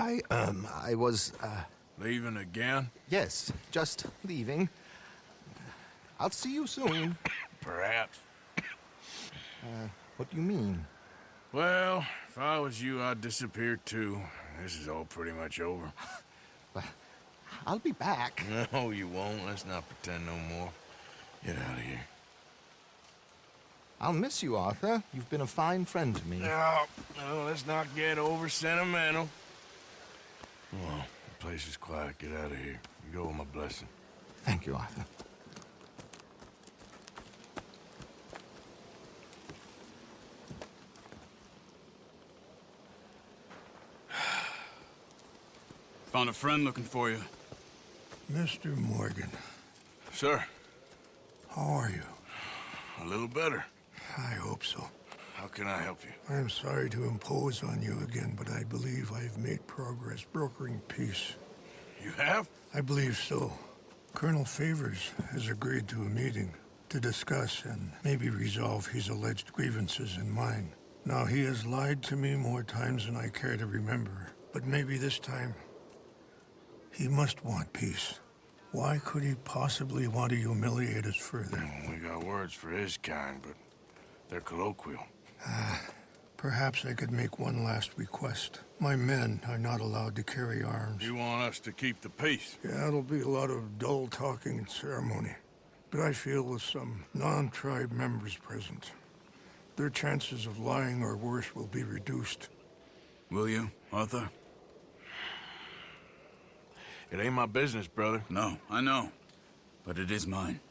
I was, Leaving again? yes, just leaving. I'll see you soon. Perhaps. What do you mean? Well, if I was you, I'd disappear too. This is all pretty much over. Well, I'll be back. No, you won't. Let's not pretend no more. Get out of here. I'll miss you, Arthur. You've been a fine friend to me. No, let's not get over sentimental. Come on, the place is quiet. Get out of here. You go with my blessing. Thank you, Arthur. Found a friend looking for you. Mr. Morgan, Sir, how are you? a little better. I hope so. How can I help you? I'm sorry to impose on you again, but I believe I've made progress brokering peace. You have? I believe so. Colonel Favors has agreed to a meeting to discuss and maybe resolve his alleged grievances and mine. Now, he has lied to me more times than I care to remember, but maybe this time he must want peace. Why could he possibly want to humiliate us further? We got words for his kind, but they're colloquial. Perhaps I could make one last request. My men are not allowed to carry arms. You want us to keep the peace? Yeah, it'll be a lot of dull talking and ceremony. But I feel with some non-tribe members present, their chances of lying or worse will be reduced. Will you, Arthur? It ain't my business, brother. No, I know. But it is mine.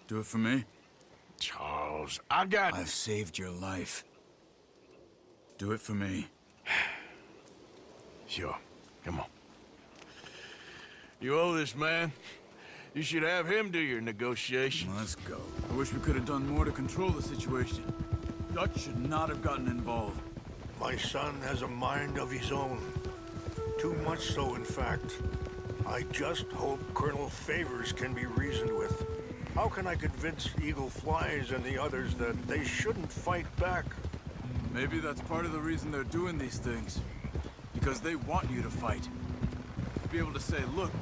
Do it for me? Charles, I've saved your life. Do it for me. Sure. Come on. You owe this man. You should have him do your negotiations. Let's go. I wish we could have done more to control the situation. Dutch should not have gotten involved. My son has a mind of his own. Too much so, in fact. I just hope Colonel Favors can be reasoned with. How can I convince Eagle Flies and the others that they shouldn't fight back? Maybe that's part of the reason they're doing these things. Because they want you to fight. To be able to say, look,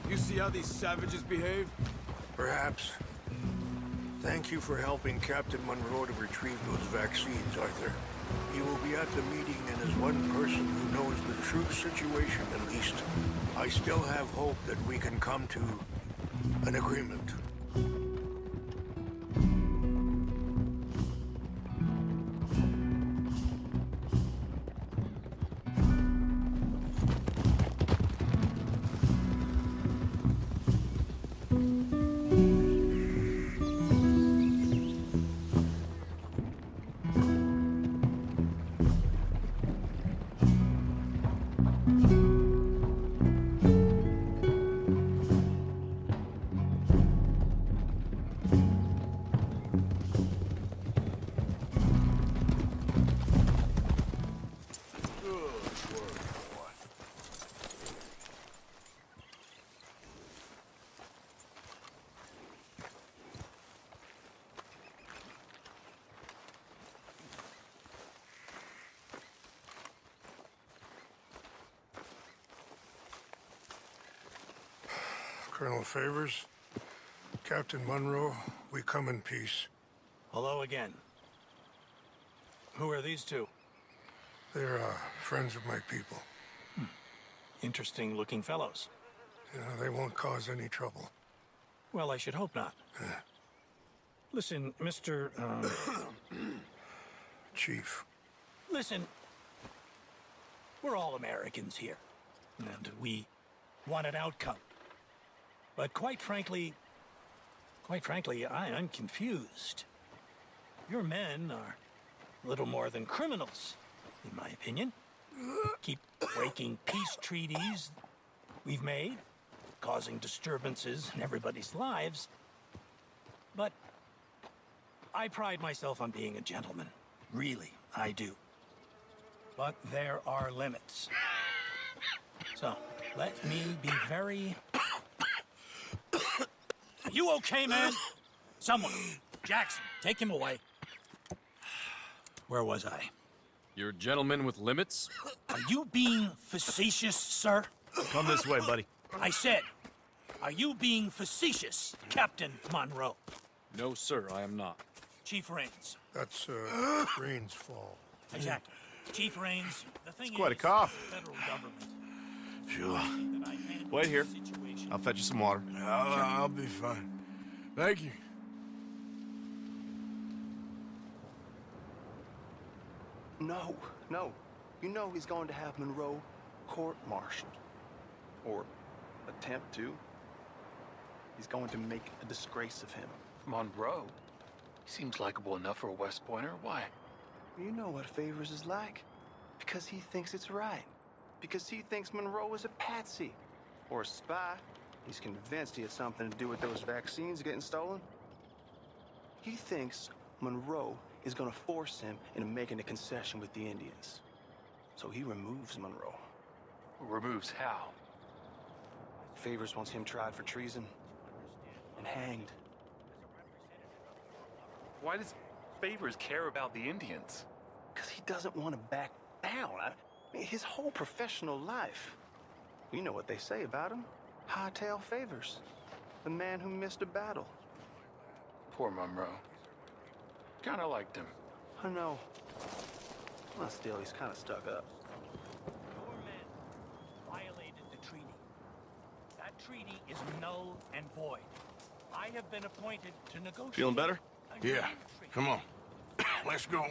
you see how these savages behave? Perhaps. Thank you for helping Captain Monroe to retrieve those vaccines, Arthur. He will be at the meeting and is one person who knows the true situation at least. I still have hope that we can come to an agreement. Colonel Favors, Captain Monroe, we come in peace. Hello again. Who are these two? They're friends of my people. Interesting looking fellows. You know, they won't cause any trouble. Well, I should hope not. Listen, Mr. Chief. Listen. We're all Americans here. And we want an outcome. But quite frankly, I'm confused. Your men are little more than criminals, in my opinion. Keep breaking peace treaties we've made, causing disturbances in everybody's lives. But I pride myself on being a gentleman. Really, I do. But there are limits. So, let me be very... You okay, man? Someone. Jackson, take him away. Where was I? You're a gentleman with limits? Are you being facetious, sir? Come this way, buddy. I said, are you being facetious, Captain Monroe? No, sir, I am not. Chief Raines. That's Rain's fault. Exactly. Chief Raines, the thing quite a is, cough. the federal government. Sure. that I handle Wait here. this situation. I'll fetch you some water. I'll be fine. Thank you. No, no. You know he's going to have Monroe court-martialed. Or attempt to. He's going to make a disgrace of him. Monroe? He seems likable enough for a West Pointer. Why? You know what Favors is like. Because he thinks it's right. Because he thinks Monroe is a patsy. Or a spy. He's convinced he had something to do with those vaccines getting stolen. He thinks Monroe is gonna force him into making a concession with the Indians. So he removes Monroe. Removes how? Favors wants him tried for treason and hanged. Why does Favors care about the Indians? Because he doesn't want to back down. I mean, his whole professional life. You know what they say about him. Hightail Favors. The man who missed a battle. Poor Monroe. Kinda liked him. I know. Well, still, he's kind of stuck up. Your men violated the treaty. That treaty is null and void. I have been appointed to negotiate. Feeling better? a new Yeah. treaty. Come on. Let's go.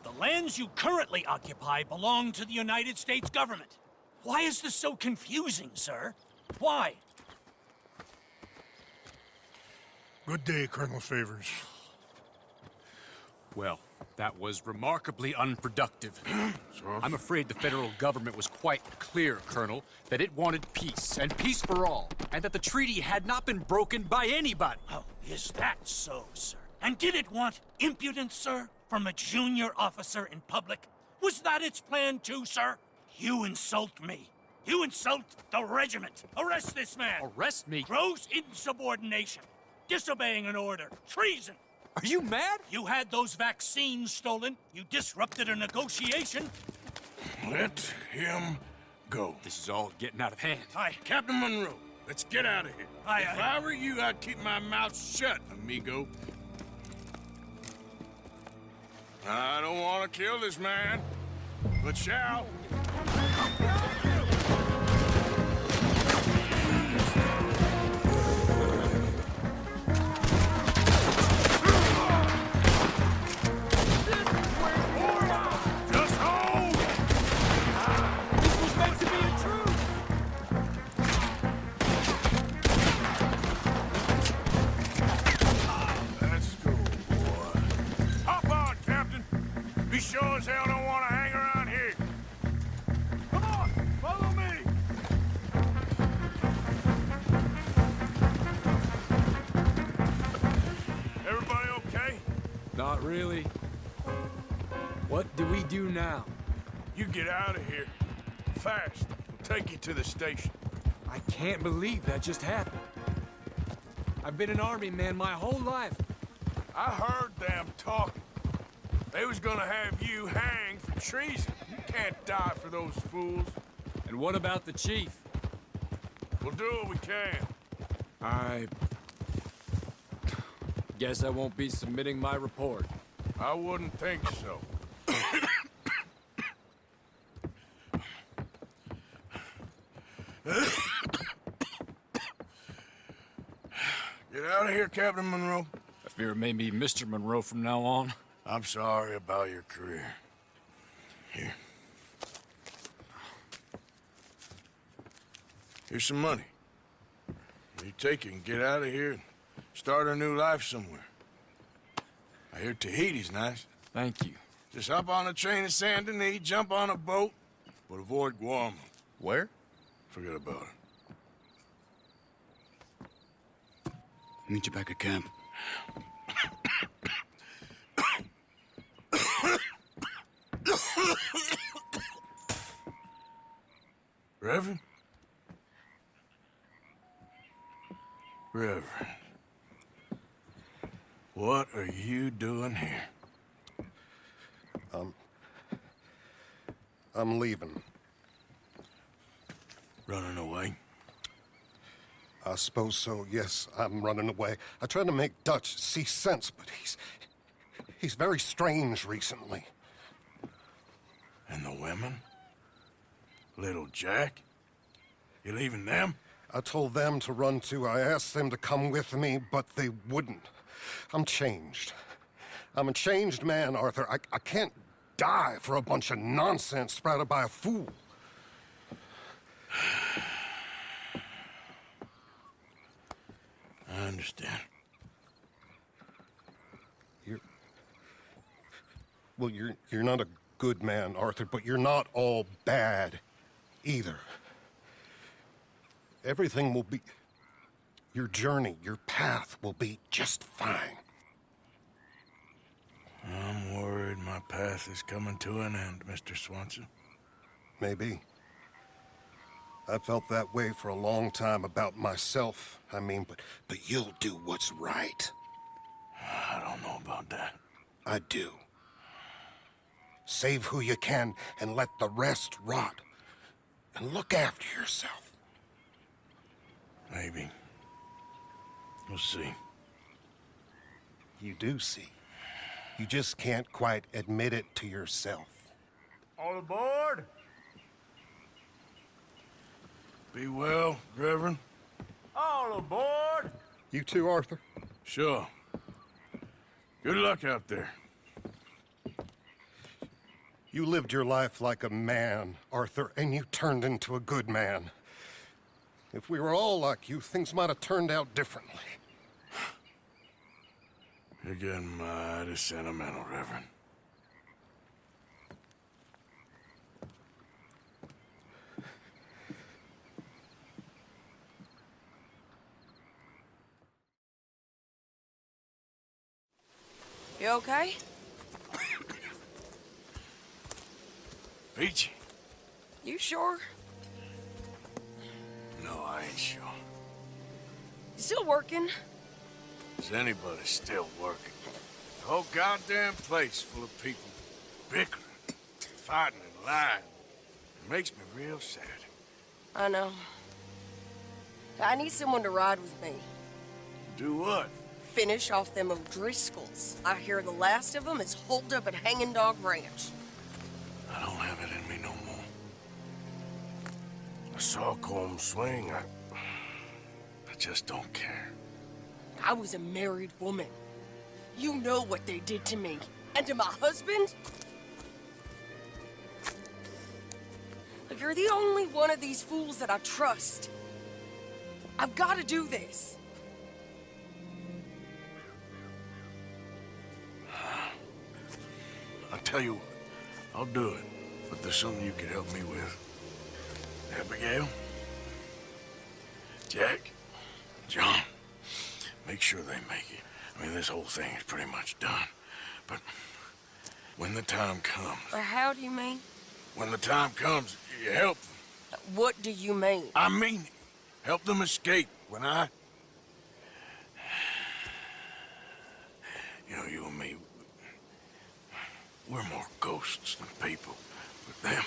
The lands you currently occupy belong to the United States government. Why is this so confusing, sir? Why? Good day, Colonel Favors. Well, that was remarkably unproductive. I'm afraid the federal government was quite clear, Colonel, that it wanted peace, and peace for all, and that the treaty had not been broken by anybody. Oh, is that so, sir? And did it want impudence, sir, from a junior officer in public? Was that its plan too, sir? You insult me. You insult the regiment. Arrest this man. Arrest me? Gross insubordination. Disobeying an order. Treason. Are you mad? You had those vaccines stolen. You disrupted a negotiation. Let him go. This is all getting out of hand. Captain Monroe, let's get out of here. Aye, If aye. I were you, I'd keep my mouth shut, amigo. I don't want to kill this man, but shall. Just hold! This was meant to be a truce. Let's go, boy. Hop on, Captain. Be sure as hell don't want to hang around here. Come on, follow me. Everybody okay? Not really. What do we do now? You get out of here. Fast. We'll take you to the station. I can't believe that just happened. I've been an army man my whole life. I heard them talking. They was gonna have you hanged for treason. You can't die for those fools. And what about the chief? We'll do what we can. I guess I won't be submitting my report. I wouldn't think so. Get out of here, Captain Monroe. I fear it may be Mr. Monroe from now on. I'm sorry about your career. Here. Here's some money. You take it and get out of here and start a new life somewhere. I hear Tahiti's nice. Thank you. Just hop on a train to Saint Denis, jump on a boat, but avoid Guam. Where? Forget about it. Meet you back at camp. Reverend? Reverend. What are you doing here? I'm leaving. Running away? I suppose so, yes, I'm running away. I tried to make Dutch see sense, but he's very strange recently. And the women? Little Jack? You leaving them? I told them to run too. I asked them to come with me, but they wouldn't. I'm changed. I'm a changed man, Arthur. I can't die for a bunch of nonsense sprouted by a fool. I understand. You're not a good man, Arthur, but you're not all bad either. Everything will be... Your journey, your path will be just fine. I'm worried my path is coming to an end, Mr. Swanson. Maybe. I felt that way for a long time about myself, I mean, but you'll do what's right. I don't know about that. I do. Save who you can and let the rest rot. And look after yourself. Maybe. We'll see. You do see. You just can't quite admit it to yourself. All aboard! Be well, Reverend. All aboard! You too, Arthur? Sure. Good luck out there. You lived your life like a man, Arthur, and you turned into a good man. If we were all like you, things might have turned out differently. You're getting mighty sentimental, Reverend. You okay? Peachy? You sure? No, I ain't sure. You still working? Is anybody still working? The whole goddamn place full of people bickering, fighting and lying. It makes me real sad. I know. I need someone to ride with me. Do what? Finish off them O'Driscolls. I hear the last of them is holed up at Hanging Dog Ranch. I don't have it in me no more. I saw Colm swing. I just don't care. I was a married woman. You know what they did to me. And to my husband? Like, you're the only one of these fools that I trust. I've got to do this. I'll tell you what. I'll do it. But there's something you could help me with. Abigail? Jack? John? Make sure they make it. I mean, this whole thing is pretty much done. But when the time comes... How do you mean? When the time comes, you help them. What do you mean? I mean it. Help them escape. When I... You know, you and me, we're more ghosts than people. But them,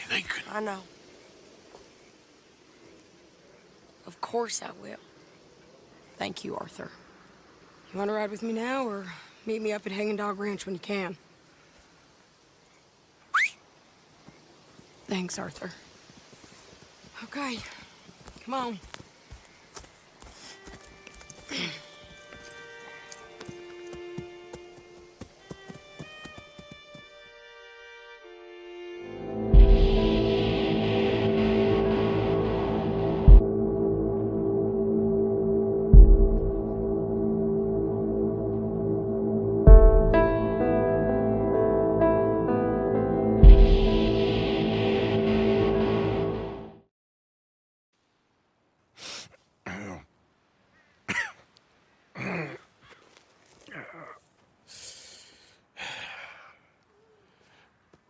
they could... I know. Of course I will. Thank you, Arthur. You want to ride with me now, or meet me up at Hanging Dog Ranch when you can? Thanks, Arthur. Okay, come on.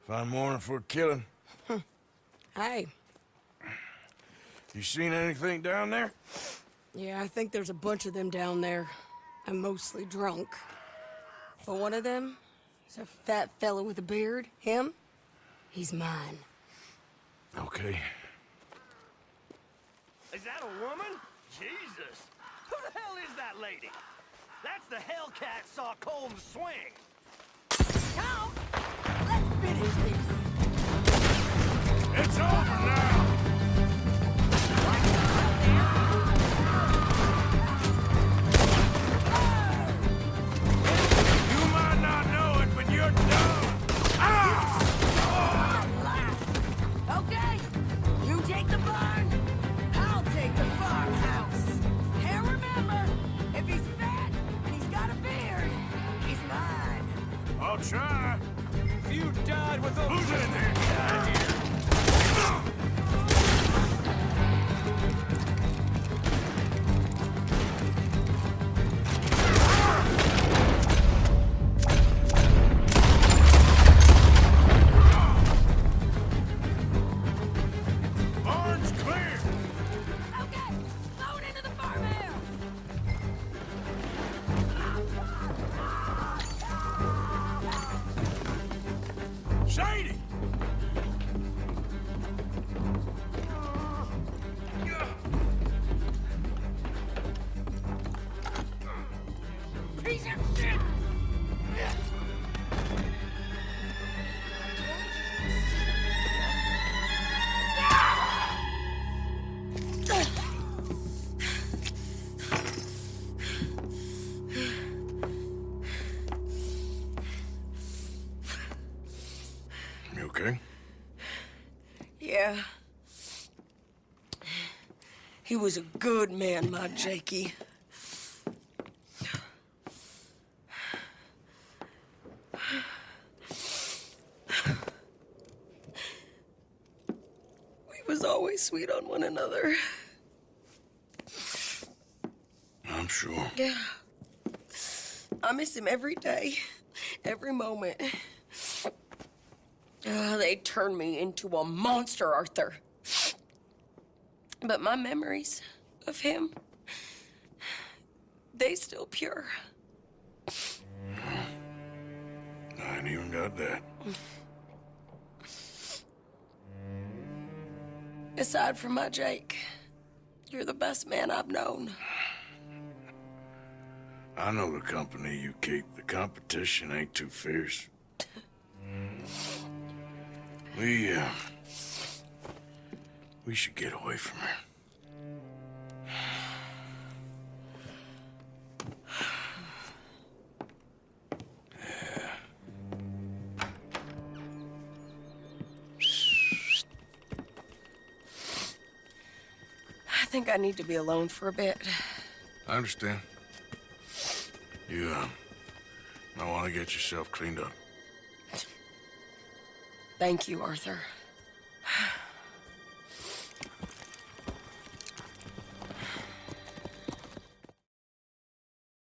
Fine morning for a killing. Hey. You seen anything down there? Yeah, I think there's a bunch of them down there. I'm mostly drunk. But one of them, It's a fat fella with a beard. Him? He's mine. Okay. Is that a woman? Jesus! Who the hell is that lady? That's the Hellcat saw Colm swing. Now, let's finish this. It's over now! You might not know it, but you're done! Okay, you take the barn, I'll take the farmhouse. And remember, if he's fat and he's got a beard, he's mine. I'll try. If you died with those... Who's in there? Out here. Barn's clear! Okay, load into the farmhouse. Shady! Piece of shit! You okay? Yeah. He was a good man, my Jakey. We was always sweet on one another. I'm sure. Yeah. I miss him every day, every moment. They turned me into a monster, Arthur. But my memories of him, they still pure. I ain't even got that. Aside from my Jake, you're the best man I've known. I know the company you keep. The competition ain't too fierce. We should get away from here. I think I need to be alone for a bit. I understand. You, might want to get yourself cleaned up. Thank you, Arthur.